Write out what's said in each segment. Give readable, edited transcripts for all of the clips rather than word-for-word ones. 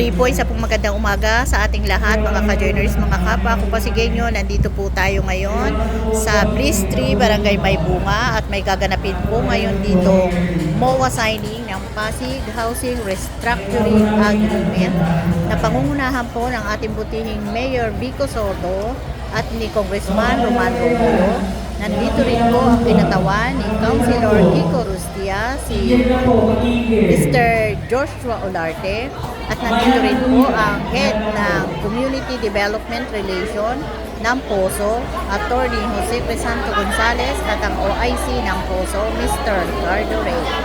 Muli po, isa pong magandang umaga sa ating lahat, mga ka-journers, mga kapwa. Ako po si Genyo, nandito po tayo ngayon sa Bliss Tree, Barangay Maybunga, at may gaganapin po ngayon dito MOA signing ng Pasig Housing Restructuring Agreement na pangungunahan po ng ating butihing Mayor Vico Soto at ni Congressman Roman Romulo. Nandito rin po ang kinatawan ni Councilor Kiko Rustia, si Mr. Joshua Olarte, at nandito rin po ang head ng Community Development Relation ng POSO, Attorney Jose Crisanto Gonzales, at ang OIC ng POSO, Mr. Ricardo Reyes.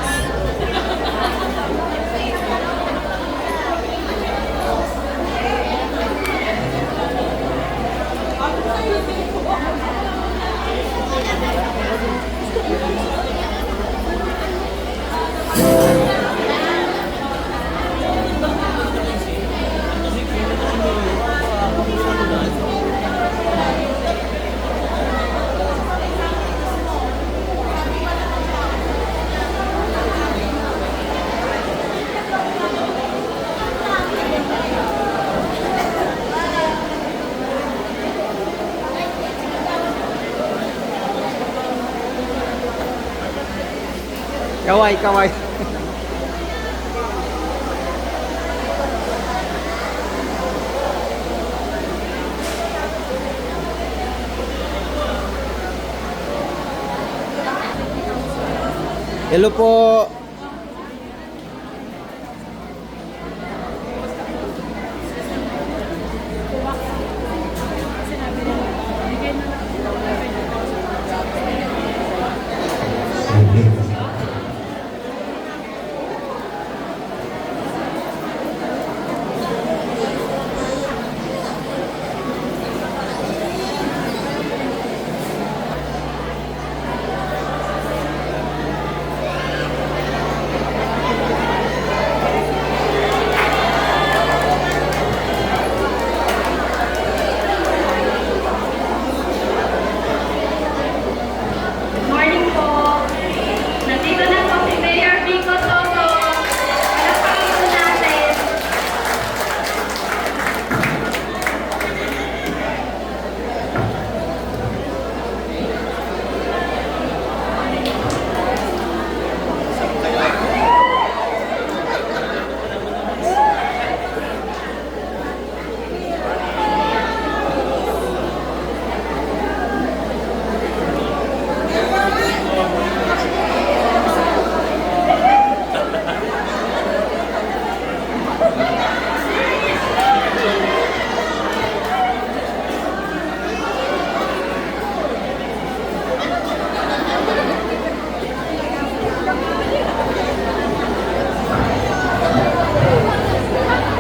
Kaway, kaway. Hello po.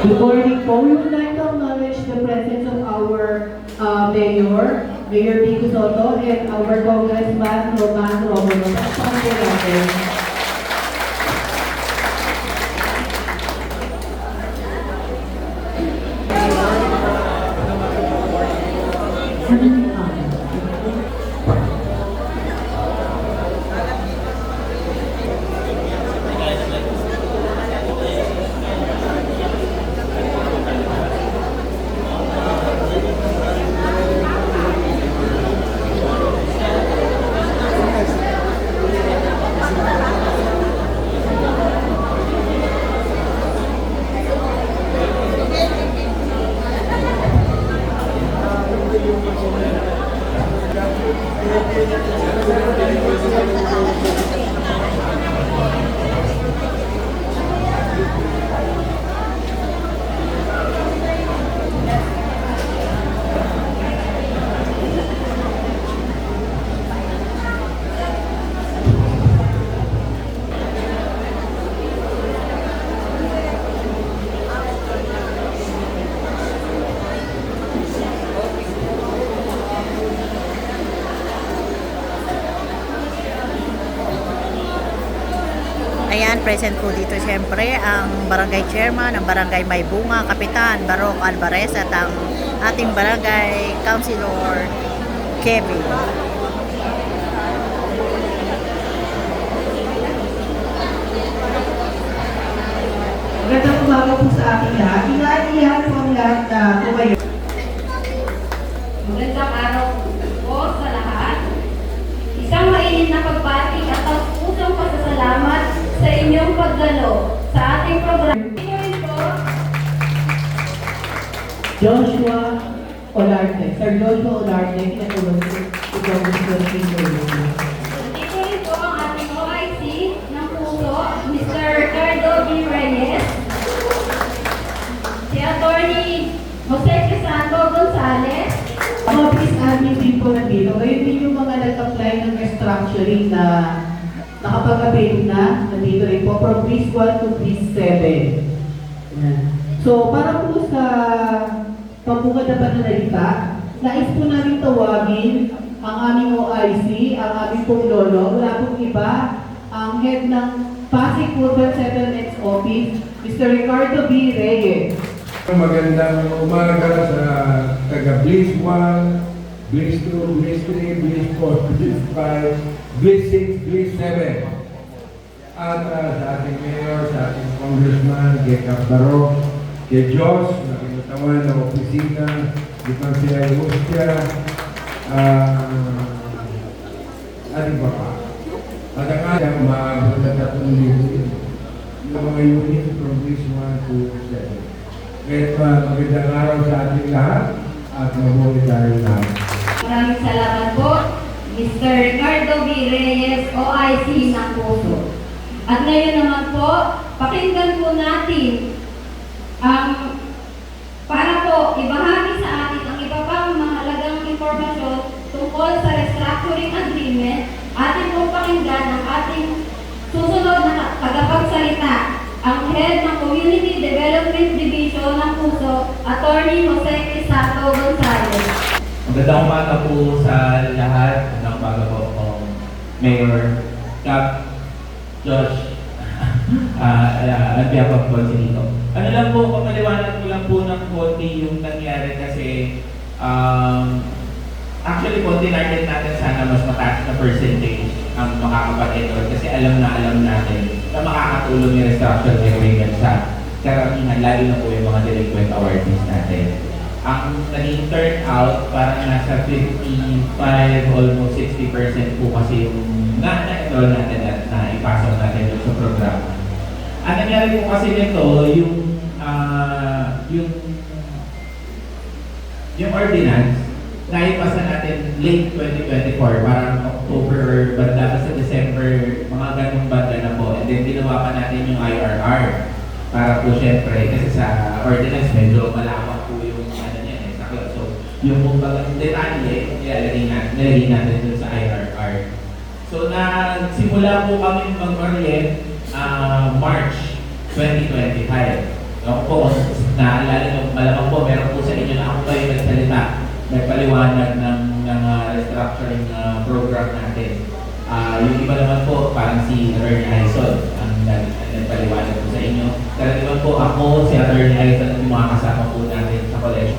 Good morning po. We would like to acknowledge the presence of our Mayor Vico Soto, and our Congressman Roman Romulo. Pakinggan natin. Ayan, present po dito siyempre ang barangay chairman ng barangay Maybunga, Kapitan Barok Alvarez, at ang ating barangay councilor Kevin. Magandang umaga po sa ating lahat. inyong pagdalo sa ating programa. Tingin po, Joshua Olarte. Sir Joshua Olarte, kinatulong ko ito ang gusto nandito rin po ang ating OIC ng puso, Mr. Ricardo B. Reyes, si Attorney Jose Crisanto Gonzalez, Mga please admin din po nandito. Ngayon din yung mga nag-apply ng restructuring na nakapag-avail na. Nandito rin po from Please 1 to Please 7. Yan. So, para po sa pambungad na pananalita, nais po namin tawagin ang aming OIC, ang aming pong lolo. Wala pong iba, ang head ng Pasig Urban Settlements Office, Mr. Ricardo B. Reyes. Magandang umaga sa taga Bliss 1, Bliss 2, Bliss 3, Bliss 4, Bliss 5, Bliss 6, Bliss 7. At sa ating mayor, sa ating congressman, kay Caparo, kay Diyos, na kinutawan ng opisina, di pa siya Rustia, ating papa. At ang ating magtatapong yung mga unit from Bliss 1 to 7. Kaya magandang araw sa ating lahat at mabuhay tayo lahat. maraming salamat po, Mr. Ricardo B. Reyes, OIC ng puso. At ngayon naman po, pakinggan po natin ang para po ibahagi sa atin ang iba pang mahalagang impormasyon tungkol sa restructuring agreement. Atin pong pakinggan ang ating susunod na tagapagsalita, ang Head ng Community Development Division ng Puso, Attorney Jose Crisanto Gonzalez. Magandang umaga po sa lahat. Magandang umaga po kong Mayor, Cap, Josh, at Biapag po dito. Ano lang po, papaliwanag ko lang po ng konti yung nangyari kasi actually po, tinarget natin sana mas mataas na percentage ang makakapatid kasi alam natin na makakatulong yung restructuring agreement sa karamihan, lalo na po yung mga delinquent awardees natin. Ang naging turnout, parang nasa 55, almost 60% po kasi yung na-enroll natin at na-ipasok natin yung sa programa. Ang nangyari po kasi nito, yung ordinance, naipasa natin late 2024, parang October, banda sa December, mga ganong banda na po. And then ginawa pa natin yung IRR. Para po syempre, kasi sa ordinance medyo malawak po yung ano niya eh, sakla. So, yung kumbaga detalye, nilagay natin dun sa IRR. So, nagsimula po kami mag-orient March 2025. Ako po, naalala nyo, malamang po, meron po sa inyo na ako kayo nagsalita, nagpaliwanag ng restructuring program natin. Yung iba naman po, parang si Attorney Aison ang nagpaliwanag po sa inyo. Karaniwan po ako, si Attorney Aison, yung mga kasama po natin sa college.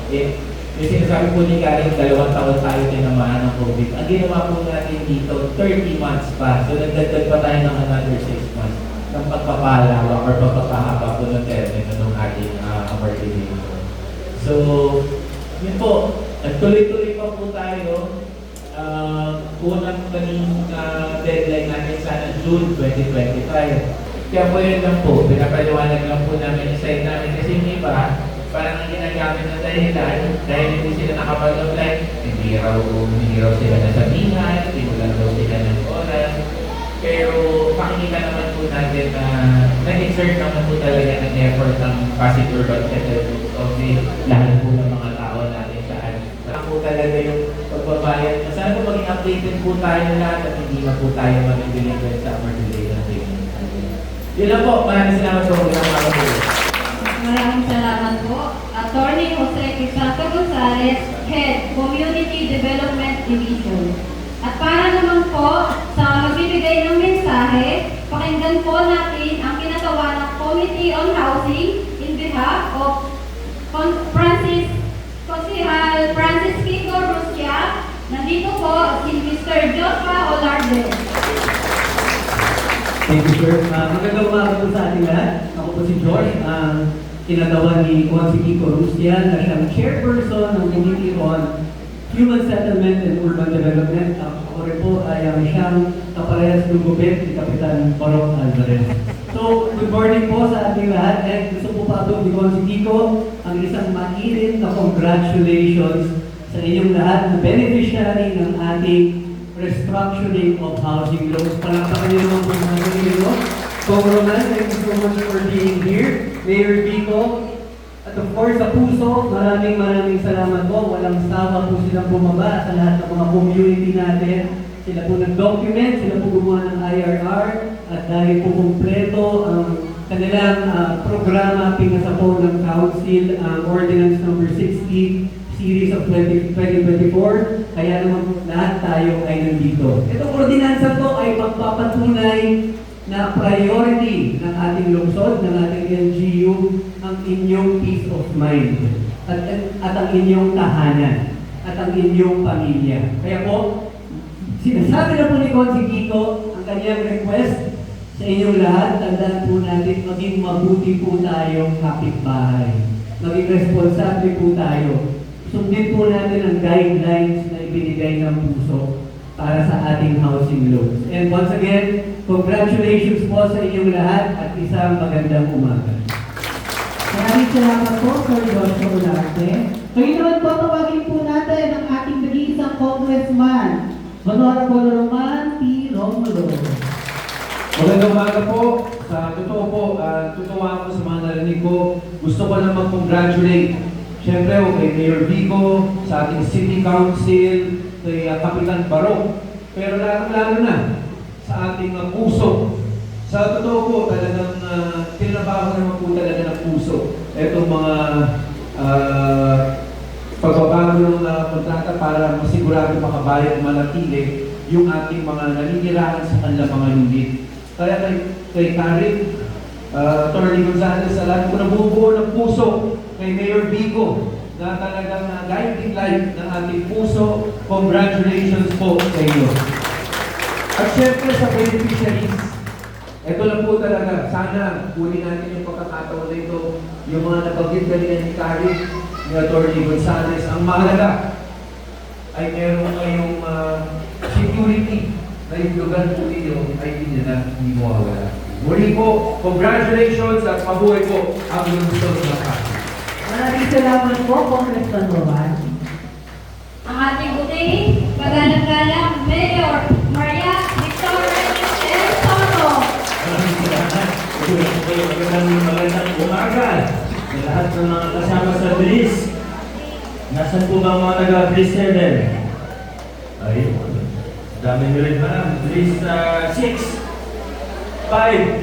Yung sinasabi po ni Karin, 2 taon tayo tinamaan ng COVID. Ang ginawa po natin dito, 30 months pa. So nagdagdag pa tayo ng another 6 months ng pagpapalawa or pagpapahaba po ng termino ng ating amortization. So, yun po, nagtuloy-tuloy pa po tayo. Unang deadline natin sana June 2025. Kaya po yun lang po, pinapaliwanag lang po namin yung side namin kasi yung iba, parang ang ginagamit na dahilan dahil hindi sila nakapag-apply, hindi raw sila nasabihan, hindi mo lang daw sila ng oras. Pero pakikita naman po natin na nag-exert naman po talaga ng effort ng Pasig Urban Settlements Office, lahat po ng mga tao natin saan. Saan po talaga yung pagbabayad. Sana po maging updated po tayo lahat at hindi na po tayo maging delinquent sa amortization payment. Yun lang po, maraming salamat po. Maraming salamat po, Attorney Jose Crisanto Gonzalez, Head Community Development Division. At para naman po sa magbibigay ng mensahe, pakinggan po natin ang kinatawa ng Committee on Housing in behalf of Consihal Francis Kiko Rustia. Nandito po si Mr. Joshua Olarte. Thank you, sir. Magandang umaga po sa ating lahat. Ako po si George, ang kinagawa ni Consi Kiko Rustia na siyang chairperson ng Committee on Human Settlement and Urban Development. Ako rin po ay siyang kaparehas ng gupit ni Kapitan Barok Alvarez. So, good morning po sa ating lahat. And gusto po pa ito si Kiko ang isang mainit na congratulations sa inyong lahat na beneficiary ng ating restructuring of housing loans. Palakpakan niyo naman po sa kanila. Kong Roman, thank you so much for being here. Mayor Kiko, at of course sa puso, maraming salamat po. Walang sawa po silang bumaba sa lahat ng mga community natin. Sila po nag-document, sila po gumawa ng IRR, at dahil po kumpleto ang kanilang programa pinasa po ng Council Ordinance number 60 series of 2024, kaya naman po lahat tayo ay nandito. Itong ordinansa po ay magpapatunay na priority ng ating lungsod, ng ating LGU, ang inyong peace of mind at ang inyong tahanan at ang inyong pamilya. Kaya po, sinasabi na po ni Consi Kiko ang kanyang request sa inyong lahat. Tandaan po natin, maging mabuti po tayong kapitbahay. Maging responsable po tayo. Sundin po natin ang guidelines na ibinigay ng puso para sa ating housing loans. And once again, congratulations po sa inyong lahat at isang magandang umaga. Maraming salamat po, Sir Joshua Olarte. Ngayon naman po, tawagin po natin ang ating nag-iisang congressman, Honorable Roman P. Romulo. Magandang umaga po. Sa totoo po, tutuwa ako sa mga narinig ko. Gusto ko lang mag-congratulate. Siyempre, kay Mayor Vico, sa ating City Council, kay Kapitan Barok. Pero lalo na sa ating puso. Sa totoo po, talagang tinabaho naman po talaga ng puso. Itong mga pagbabago ng kontrata para masigurado makabayad manatili yung ating mga naninirahan sa kanilang mga unit. Kaya kay Karen, Attorney Gonzales, sa lahat po nabubuo ng puso, kay Mayor Vico, na talagang guiding light ng ating puso, congratulations po sa inyo. At syempre sa beneficiaries, ito lang po talaga, sana kunin natin yung pagkakataon na ito, yung mga nabanggit kanina ni Karen, ni Attorney Gonzales. Ang mahalaga ay meron kayong security na yung lugar po ninyo ay hindi hindi mawawala. Muli po, congratulations at mabuhay po ang lungsod ng Pasig. Maraming salamat po, Congressman Roman. Ang ating buting, pagalang-galang Mayor Maria Victoria El Soto. Maraming salamat. Magandang umaga sa lahat ng mga kasama sa Bliss. Nasaan po ba ang mga taga-Bliss 7? Ay, dami nyo rin pa. Bliss 6, 5,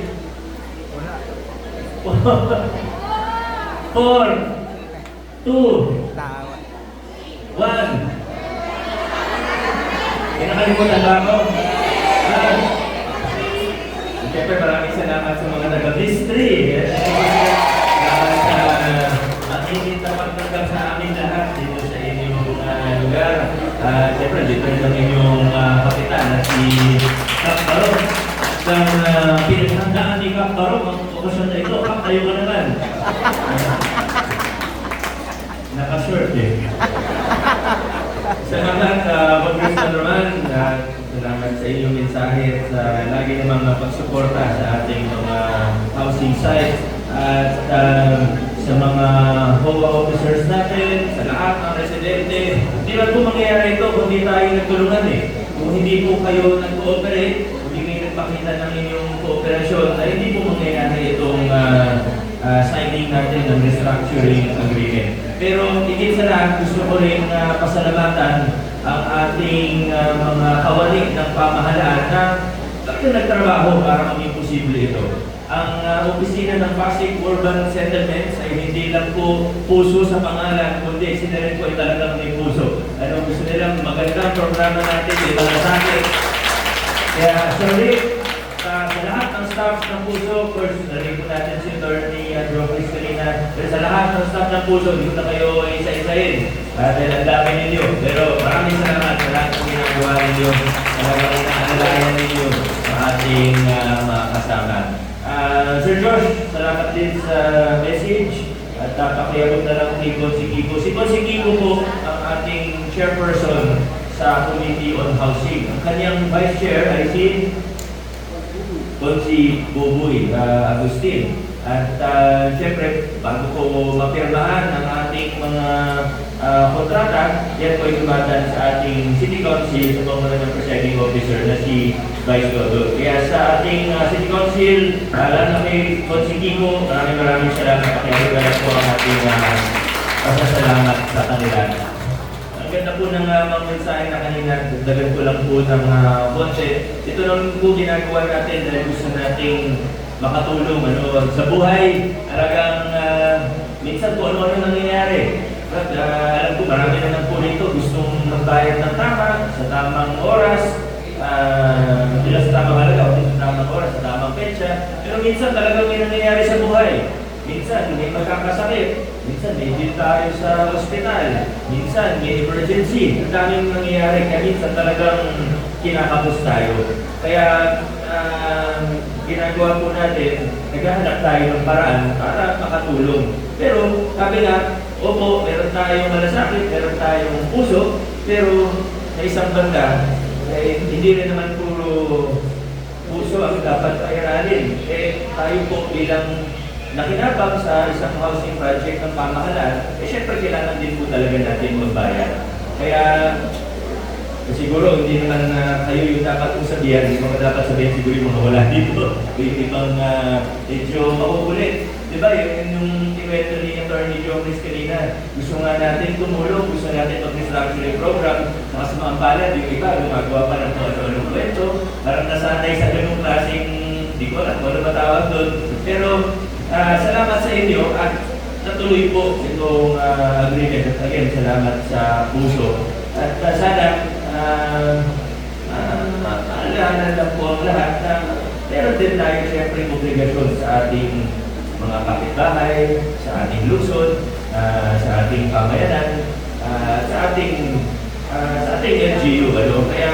4, 2, 1. Kinakalimutan ba ako? Siyempre, maraming salamat sa mga taga-Bliss 3. Salamat sa makinig na pagtanggap sa amin lahat dito sa inyong lugar. Siyempre, dito rin ang inyong kapitan na si Kap Barok. Ang pinaghandaan ni Kap Barok ang okasyon na ito. Kap, tayo ka naman. Nakaswerte eh. Salamat, Congressman Roman. Salamat sa inyong mensahe at lagi namang pagsuporta sa ating mga housing sites at sa mga HOA officers natin, sa lahat ng residente. Hindi lang po mangyayari ito kung hindi tayo nagtulungan eh. Kung hindi po kayo nag-cooperate, kung hindi kayo nagpakita ng inyong kooperasyon, ay hindi po mangyayari itong signing natin ng restructuring agreement. Pero higit sa lahat, gusto ko rin pasalamatan ang ating mga kawalik ng pamahalaan na talagang nagtrabaho para maging posible ito. Ang opisina ng Pasig Urban Settlements ay hindi lang po puso sa pangalan, kundi sila rin po ay talagang may puso. Ano, gusto nilang magandang programa natin, may malasakit. Kaya sorry, sa lahat ng staff ng puso, of course, narinig po natin si Attorney Andrew Cristalina, pero sa lahat ng staff ng puso, hindi ko na kayo isa-isahin. Dahil ang dami ninyo. Pero maraming salamat sa lahat ng ginagawa ninyo. Talagang inaalalayan ninyo sa ating mga kasama. Sir Josh, salamat din sa message at pakiabot na lang kay Consi Kiko. Si Consi Kiko po ang ating chairperson sa Committee on Housing. Ang kanyang vice chair ay si Konsi Bubuy Agustin. At siyempre, bago ko mapirmahan ang ating mga kontrata, yan po ay dumadaan sa ating City Council sa pamagitan ng presiding officer na si Vice Dodo. Kaya sa ating City Council, lalo na kay Konsi Kiko, maraming salamat. Pakiagalan po ang ating pasasalamat sa kanila. Ang ganda po ng mga mensahe na kanina, dagan ko lang po ng konti. Ito lang po ginagawa natin dahil gusto nating makatulong sa buhay. Talagang minsan po ano nangyayari. At alam ko marami naman po dito gustong magbayad ng tama, sa tamang oras, hindi sa tamang halaga, o sa tamang oras, sa tamang petsa. Pero minsan talagang may nangyayari sa buhay. Minsan may magkakasakit, minsan may bill tayo sa ospital, minsan may emergency. Ang daming nangyayari, kaya minsan talagang kinakapos tayo. Kaya ginagawa po natin, naghahanap tayo ng paraan para makatulong. Pero sabi nga, opo, meron tayong malasakit, meron tayong puso, pero sa isang banda, hindi rin naman puro puso ang dapat pairalin. Tayo po bilang nakinabang sa isang housing project ng pamahalaan, syempre kailangan din po talaga natin magbayad. Kaya siguro hindi naman kayo yung dapat kong sabihan, hindi mga dapat sabihin siguro yung mga wala dito. Yung ibang medyo makukulit. Diba yung kinuwento ni Attorney Jomris kanina, gusto nga natin tumulong, gusto natin mag-restructuring program, sa mga palad, yung iba gumagawa pa ng ano-anong kwento, parang nasanay sa ganung klaseng, hindi ko alam kung ano matawag doon. Pero salamat sa inyo at natuloy po itong agreement. At again, salamat sa puso. At sana maalahanan lang po ang lahat na meron din tayo siyempre obligasyon sa ating mga kapitbahay, sa ating lungsod, sa ating pamayanan, sa ating LGU. Kaya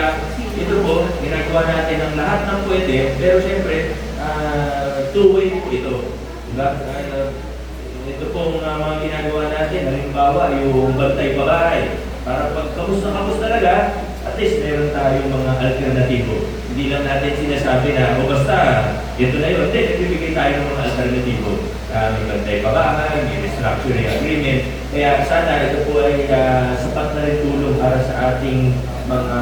ito po, ginagawa natin ang lahat ng pwede, pero siyempre, two-way po ito. Diba? Ito pong mga ginagawa natin, halimbawa yung bantay babae. Para pag kapos talaga, at least meron tayong mga alternatibo. Hindi lang natin sinasabi na, o basta, ito na yun. Hindi, nagbibigay tayo ng mga alternatibo. May bantay babae, may restructuring agreement. Kaya sana ito po ay sapat na rin tulong para sa ating mga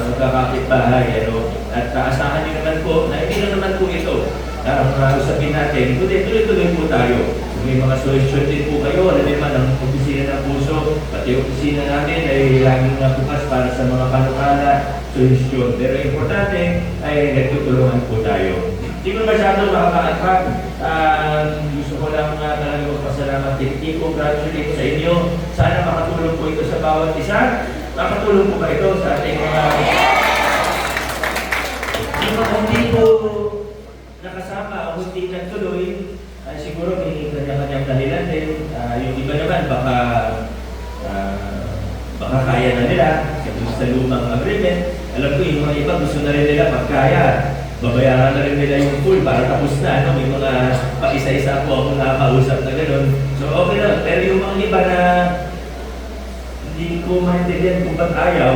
magkakapitbahay. At asahan nyo naman po, na hindi lang naman po ito. Ang usapin natin, tuloy-tuloy po tayo. May mga solusyon din po kayo, alam naman ang opisina ng puso, pati opisina namin ay laging bukas para sa mga panukala, solusyon. Pero importante ay nagtutulungan po tayo. Hindi ko masyado makakaatpag. Gusto ko lang talaga magpasalamat din. Congratulate sa inyo. Sana makatulong po ito sa bawat isa. Makatulong po ba ito sa ating mga... Hindi po nakasama o hindi nagtuloy, siguro may kanya-kanyang dahilan din. Yung iba naman baka kaya na nila sa lumang agreement. Alam ko yung mga iba gusto na rin nila pagkaya. Babayaran na rin nila yung full para tapos na. May mga pa-isa-isa po akong nakakausap na gano'n. So okay lang. Pero yung mga iba na hindi ko maintindihan kung ba't ayaw,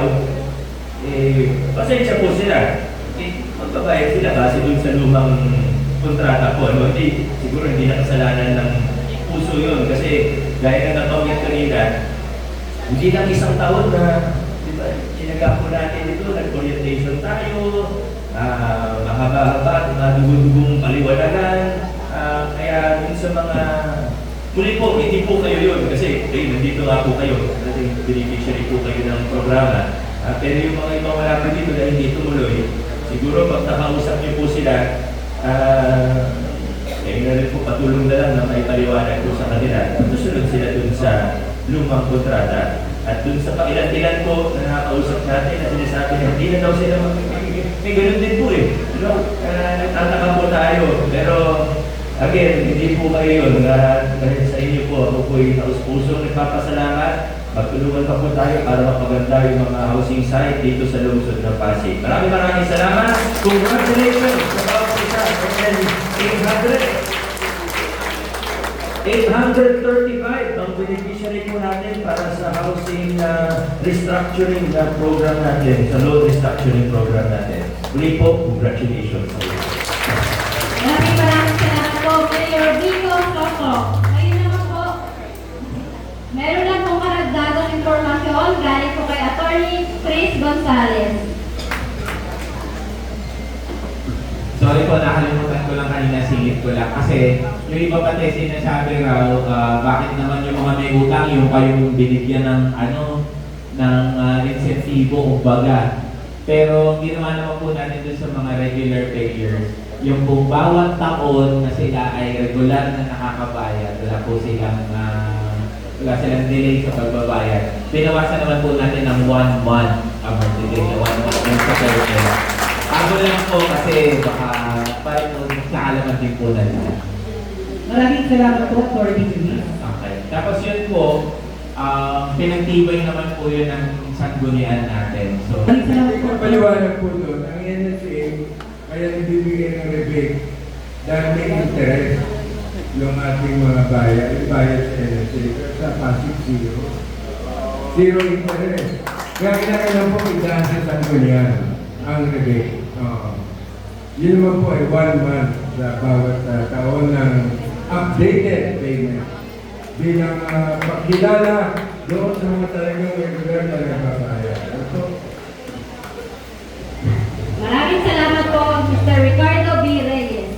pasensya po sila. Magbabayad sila kasi dun sa lumang kontrata po. Hindi, siguro hindi na kasalanan ng puso yun. Kasi gaya na nabanggit kanina, hindi lang isang taon na, di ba, sinaga po natin ito, nag-orientation tayo, mahaba-haba at mga dugo-dugong paliwanagan. Kaya dun sa mga, muli po, hindi po kayo yun. Kasi nandito nga po kayo. Kasi beneficiary po kayo ng programa. Pero yung mga ibang wala po dito na hindi tumuloy, siguro pag nakausap niyo po sila, na rin po patulong na lang na may paliwanag po sa kanila. Susunod sila dun sa lumang kontrata. At dun sa pailan-ilan po na nakakausap natin na sinasabi na hindi na daw sila may ganun din po nagtataka po tayo. Pero again, hindi po kayo yun. Dahil sa inyo po, ako po yung taus-pusong nagpapasalamat. Magtulungan pa po tayo para mapaganda yung mga housing site dito sa lungsod ng Pasig. Maraming salamat. Congratulations sa bawat isa. 835 ang beneficiary po natin para sa housing restructuring na program natin, sa loan restructuring program natin. Muli po, congratulations. Maraming salamat po, Mayor Vico Soto. Ngayon naman po, meron lang pong karagdagang impormasyon galing po kay Attorney Chris Gonzalez. Sorry po, nakalimutan ko lang kanina, singit ko lang. Kasi yung iba pati sinasabi raw, bakit naman yung mga may utang, yung kayong binigyan ng insentibo o baga. Pero ginawa naman po natin dun sa mga regular payers, yung kung bawat taon na sila ay regular na nakakabayad, wala silang delay sa pagbabayad. Binawasan naman po natin ng 1 month amortization, 1 month yung sa pera. Bago lang po kasi baka parang nagkakalaman din po na nila. Maraming salamat po, Attorney Chris. Okay. Tapos yun po, pinagtibay naman po yun ng sanggunian natin. So, Maraming salamat po. Paliwanag po doon, ang NSA, kaya ibibigay ng rebate dahil may interest yung ating mga bayad sa NSA sa passive zero. Zero interest. Kaya kinakailan po igdahan sa sanggunian ang rebate. Yun naman po ay 1 month sa bawat taon ng updated payment bilang pagkilala doon sa mga talagang regular na nagbabayad. Maraming salamat po, Mr. Ricardo B. Reyes.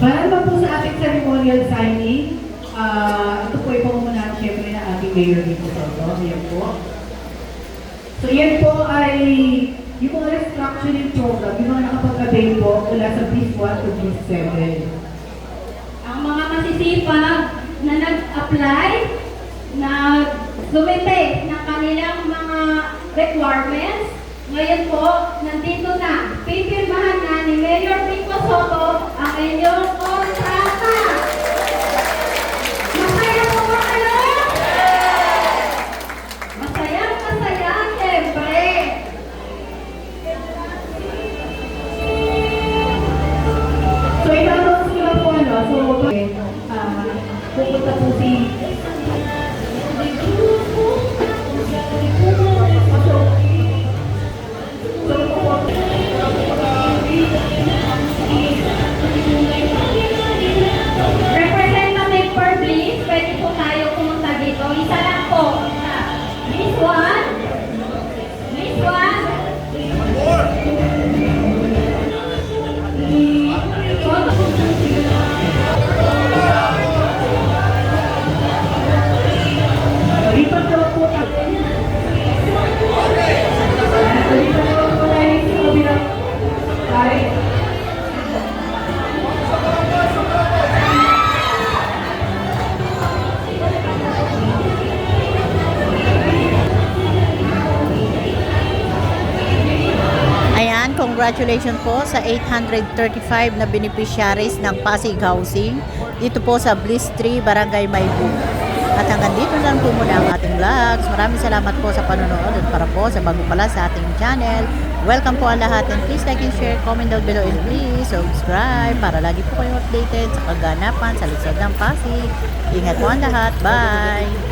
Para naman po sa ating ceremonial signing, ito po ay pamumunahan siyempre na ating Mayor Vico Soto. Ayan po. So yan po ay yung mga restructuring program, yung mga nakapag-avail po mula sa BIS 1 to BIS 7. Ang mga masisipag na nag-apply, na sumite ng kanilang mga requirements, ngayon po, nandito na. Pipirmahan na ni Mayor Vico Soto ang inyong kontrata. Masaya po ba kayo? Masaya, siyempre. So itatanong sila po so pupunta po si Representative per please, pwede po tayo pumunta dito. Isa lang po. Miss Juan. Miss Juan. lipat daw po lipat daw po tayo sa kabilang side. Ayan, congratulations po sa 835 na beneficiaries ng Pasig Housing dito po sa Bliss 3, Barangay Maybunga. At hanggang dito lang po muna ang ating vlogs. Maraming salamat po sa panonood at para po sa bago pala sa ating channel. Welcome po ang lahat and please like and share, comment down below and please subscribe para lagi po kayong updated sa kaganapan sa lungsod ng Pasig. Ingat po ang lahat. Bye!